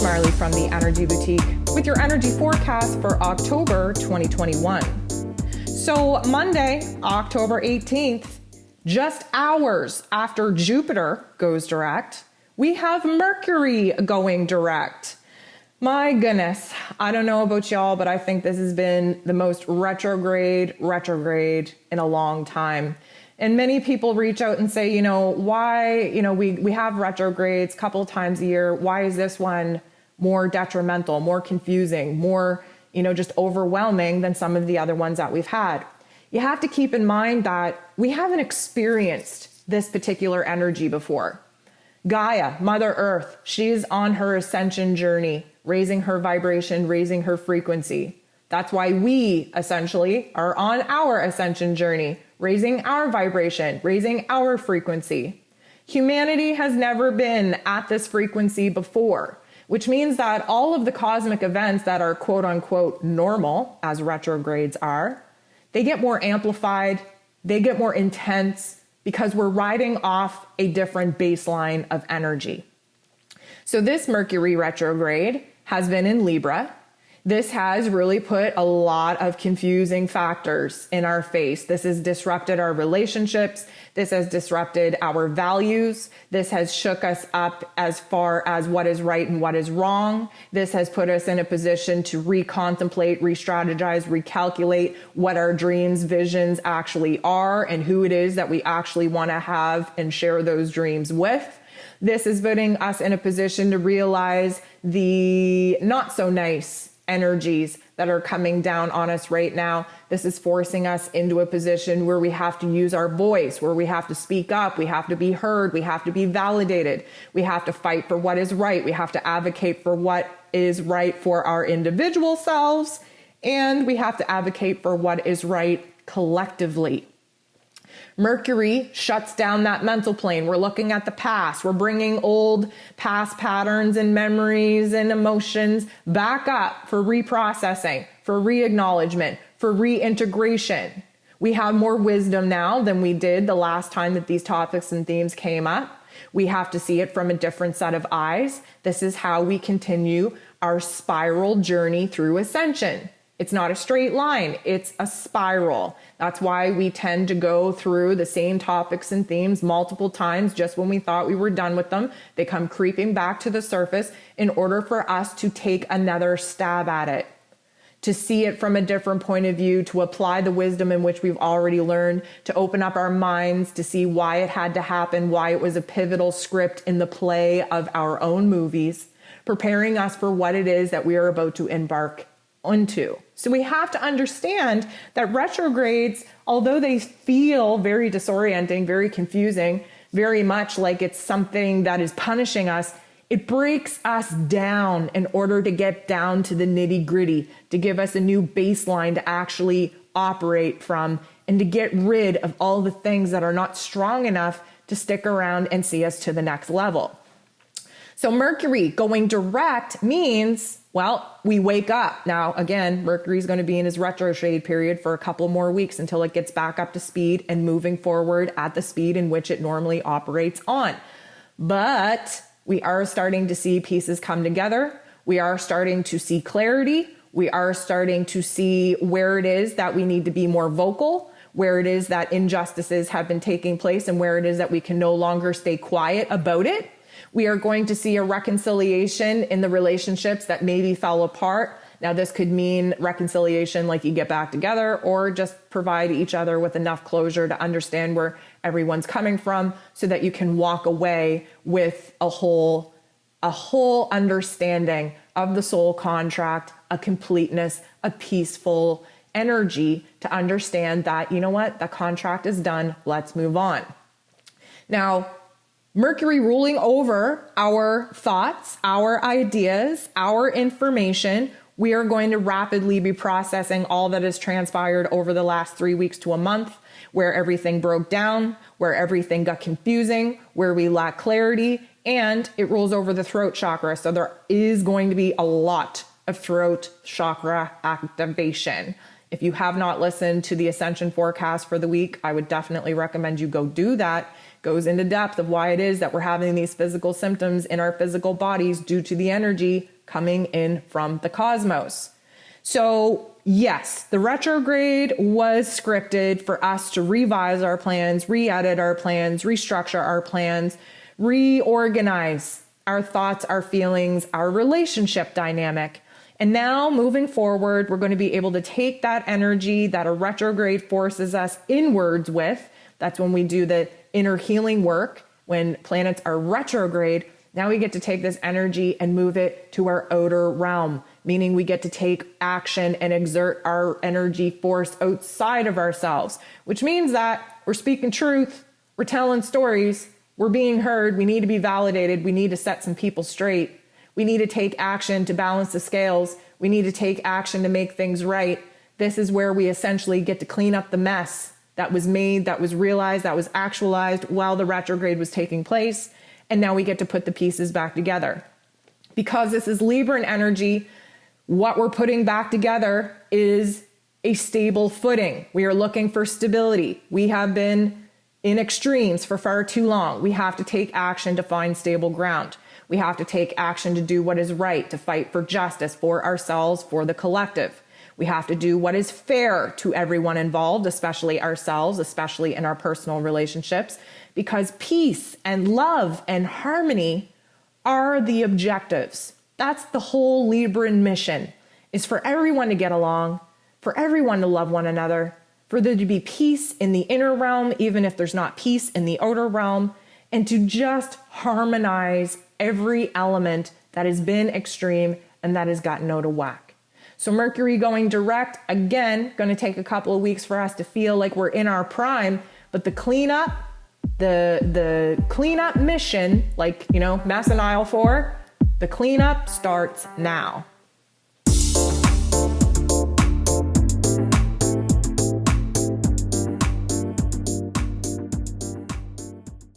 Marley from the Energy Boutique with your energy forecast for October 2021. So Monday, October 18th, just hours after Jupiter goes direct, we have Mercury going direct. My goodness, I don't know about y'all, but I think this has been the most retrograde in a long time. And many people reach out and say, why, we have retrogrades a couple of times a year. Why is this one more detrimental, more confusing, more, just overwhelming than some of the other ones that we've had? You have to keep in mind that we haven't experienced this particular energy before. Gaia, Mother Earth, she's on her ascension journey, raising her vibration, raising her frequency. That's why we essentially are on our ascension journey, raising our vibration, raising our frequency. Humanity has never been at this frequency before, which means that all of the cosmic events that are quote unquote normal, as retrogrades are, they get more amplified, they get more intense because we're riding off a different baseline of energy. So this Mercury retrograde has been in Libra. This has really put a lot of confusing factors in our face. This has disrupted our relationships. This has disrupted our values. This has shook us up as far as what is right and what is wrong. This has put us in a position to recontemplate, re-strategize, recalculate what our dreams, visions actually are and who it is that we actually want to have and share those dreams with. This is putting us in a position to realize the not so nice energies that are coming down on us right now. This is forcing us into a position where we have to use our voice, where we have to speak up, we have to be heard, we have to be validated, we have to fight for what is right, we have to advocate for what is right for our individual selves, and we have to advocate for what is right collectively. Mercury shuts down that mental plane. We're looking at the past. We're bringing old past patterns and memories and emotions back up for reprocessing, for re-acknowledgement, for reintegration. We have more wisdom now than we did the last time that these topics and themes came up. We have to see it from a different set of eyes. This is how we continue our spiral journey through ascension. It's not a straight line, it's a spiral. That's why we tend to go through the same topics and themes multiple times just when we thought we were done with them. They come creeping back to the surface in order for us to take another stab at it, to see it from a different point of view, to apply the wisdom in which we've already learned, to open up our minds, to see why it had to happen, why it was a pivotal script in the play of our own movies, preparing us for what it is that we are about to embark onto. So we have to understand that retrogrades, although they feel very disorienting, very confusing, very much like it's something that is punishing us, it breaks us down in order to get down to the nitty-gritty, to give us a new baseline to actually operate from and to get rid of all the things that are not strong enough to stick around and see us to the next level. So Mercury going direct means, well, we wake up. Now, again, Mercury is going to be in his retrograde period for a couple more weeks until it gets back up to speed and moving forward at the speed in which it normally operates on. But we are starting to see pieces come together. We are starting to see clarity. We are starting to see where it is that we need to be more vocal, where it is that injustices have been taking place, and where it is that we can no longer stay quiet about it. We are going to see a reconciliation in the relationships that maybe fell apart. Now, this could mean reconciliation like you get back together, or just provide each other with enough closure to understand where everyone's coming from so that you can walk away with a whole understanding of the soul contract, a completeness, a peaceful energy to understand that, you know what, the contract is done. Let's move on. Now, Mercury ruling over our thoughts, our ideas, our information. We are going to rapidly be processing all that has transpired over the last 3 weeks to a month, where everything broke down, where everything got confusing, where we lack clarity, and it rules over the throat chakra. So there is going to be a lot of throat chakra activation. If you have not listened to the Ascension forecast for the week, I would definitely recommend you go do that. Goes into depth of why it is that we're having these physical symptoms in our physical bodies due to the energy coming in from the cosmos. So yes, the retrograde was scripted for us to revise our plans, re-edit our plans, restructure our plans, reorganize our thoughts, our feelings, our relationship dynamic. And now moving forward, we're going to be able to take that energy that a retrograde forces us inwards with. That's when we do the inner healing work. When planets are retrograde, now we get to take this energy and move it to our outer realm, meaning we get to take action and exert our energy force outside of ourselves, which means that we're speaking truth, we're telling stories, we're being heard, we need to be validated, we need to set some people straight. We need to take action to balance the scales. We need to take action to make things right. This is where we essentially get to clean up the mess that was made, that was realized, that was actualized while the retrograde was taking place. And now we get to put the pieces back together. Because this is Libran energy, what we're putting back together is a stable footing. We are looking for stability. We have been in extremes for far too long. We have to take action to find stable ground. We have to take action to do what is right, to fight for justice for ourselves, for the collective. We have to do what is fair to everyone involved, especially ourselves, especially in our personal relationships, because peace and love and harmony are the objectives. That's the whole Libran mission, is for everyone to get along, for everyone to love one another, for there to be peace in the inner realm, even if there's not peace in the outer realm, and to just harmonize every element that has been extreme and that has gotten out of whack. So Mercury going direct, again, going to take a couple of weeks for us to feel like we're in our prime, but the cleanup, the cleanup mission, like, Mass in Aisle 4, the cleanup starts now.